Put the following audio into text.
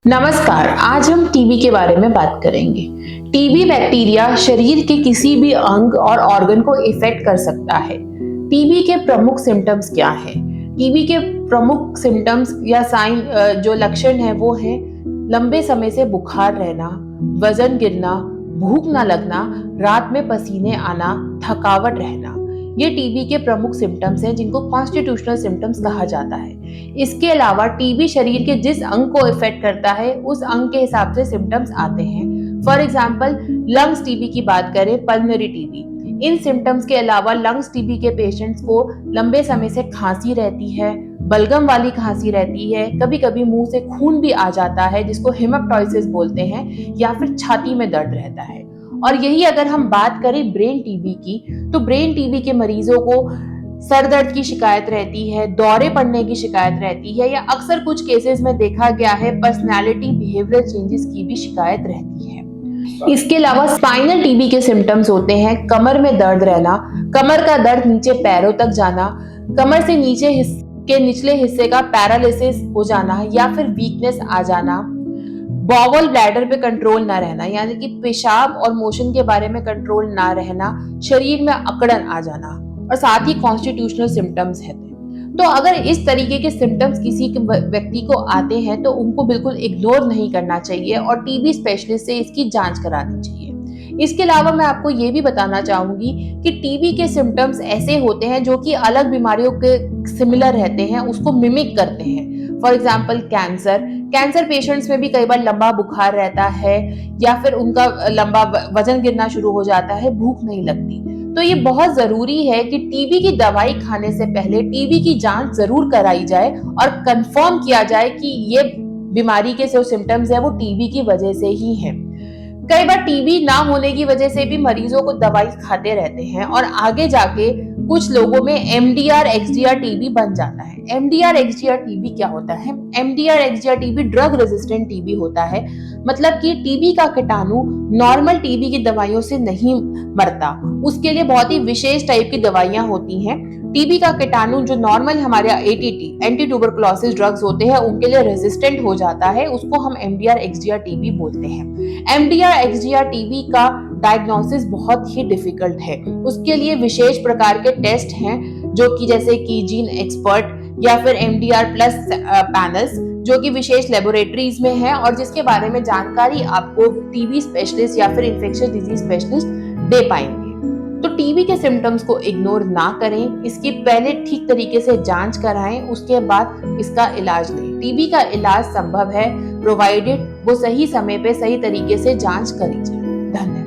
नमस्कार। आज हम टीबी के बारे में बात करेंगे। टीबी बैक्टीरिया शरीर के किसी भी अंग और ऑर्गन को इफेक्ट कर सकता है। टीबी के प्रमुख सिम्टम्स क्या हैं? टीबी के प्रमुख सिम्टम्स या साइन जो लक्षण है वो है लंबे समय से बुखार रहना, वजन गिरना, भूख न लगना, रात में पसीने आना, थकावट रहना। ये टीबी के प्रमुख सिम्टम्स हैं जिनको कॉन्स्टिट्यूशनल सिम्टम्स कहा जाता है। इसके अलावा टीबी शरीर के जिस अंग को इफेक्ट करता है उस अंग के हिसाब से सिम्टम्स आते हैं। फॉर एग्जाम्पल लंग्स टीबी की बात करें, पल्मोनरी टीबी। इन सिम्टम्स के अलावा लंग्स टीबी के पेशेंट्स को लंबे समय से खांसी रहती है, बलगम वाली खांसी रहती है, कभी कभी मुंह से खून भी आ जाता है जिसको हेमेप्टाइसिस बोलते हैं, या फिर छाती में दर्द रहता है। और यही अगर हम बात करें ब्रेन टीबी की, तो ब्रेन टीबी के मरीजों को सर दर्द की शिकायत रहती है, दौरे पड़ने की शिकायत रहती है, या अक्सर कुछ केसेस में देखा गया है पर्सनालिटी बिहेवियरल चेंजेस की भी शिकायत रहती है। इसके अलावा स्पाइनल टीबी के सिम्टम्स होते हैं कमर में दर्द रहना, कमर का दर्द नीचे पैरों तक जाना, कमर से नीचे के निचले हिस्से का पैरालिसिस हो जाना या फिर वीकनेस आ जाना, बॉवल ब्लैडर पे कंट्रोल ना रहना, यानी कि पेशाब और मोशन के बारे में कंट्रोल ना रहना, शरीर में अकड़न आ जाना, और साथ ही कॉन्स्टिट्यूशनल सिम्टम्स है। तो अगर इस तरीके के सिम्टम्स किसी व्यक्ति को आते हैं तो उनको बिल्कुल इग्नोर नहीं करना चाहिए और टीबी स्पेशलिस्ट से इसकी जांच करानी चाहिए। इसके अलावा मैं आपको ये भी बताना चाहूंगी कि टीबी के सिम्टम्स ऐसे होते हैं जो कि अलग बीमारियों के सिमिलर रहते हैं, उसको मिमिक करते हैं। फॉर एग्जाम्पल कैंसर पेशेंट्स में भी कई बार लंबा बुखार रहता है या फिर उनका लंबा वजन गिरना शुरू हो जाता है, भूख नहीं लगती। तो ये बहुत जरूरी है कि टीबी की दवाई खाने से पहले टीबी की जांच जरूर कराई जाए और कंफर्म किया जाए कि ये बीमारी के जो सिम्टम्स है वो टीबी की वजह से ही है। कई बार टीबी ना होने की वजह से भी मरीजों को दवाई खाते रहते हैं और आगे जाके कुछ लोगों में एमडीआर एक्सडीआर टीबी बन जाता है। एमडीआर एक्सडीआर टीबी क्या होता है? MDR XDR TB drug resistant TB होता है, मतलब कि टीबी का कीटाणु नॉर्मल टीबी की दवाइयों से नहीं मरता, उसके लिए बहुत ही विशेष टाइप की दवाइयां होती हैं। टीबी का कीटाणु जो नॉर्मल हमारे एटीटी एंटी ट्यूबरकुलोसिस ड्रग्स होते हैं उनके लिए रेजिस्टेंट हो जाता है, उसको हम एमडीआर एक्सडीआर टीबी बोलते हैं। एमडीआर एक्सडीआर टीबी का डायग्नोसिस बहुत ही डिफिकल्ट है, उसके लिए विशेष प्रकार के टेस्ट हैं जो कि जैसे कि जीन एक्सपर्ट या फिर एमडीआर प्लस पैनल्स, जो कि विशेष लेबोरेटरीज में है और जिसके बारे में जानकारी आपको टीबी स्पेशलिस्ट या फिर इन्फेक्शियस डिजीज स्पेशलिस्ट दे पाएंगे। तो टीबी के सिम्टम्स को इग्नोर ना करें, इसकी पहले ठीक तरीके से जांच कराएं, उसके बाद इसका इलाज लें। टीबी का इलाज संभव है प्रोवाइडेड वो सही समय पे सही तरीके से जांच करी जाए। धन्यवाद।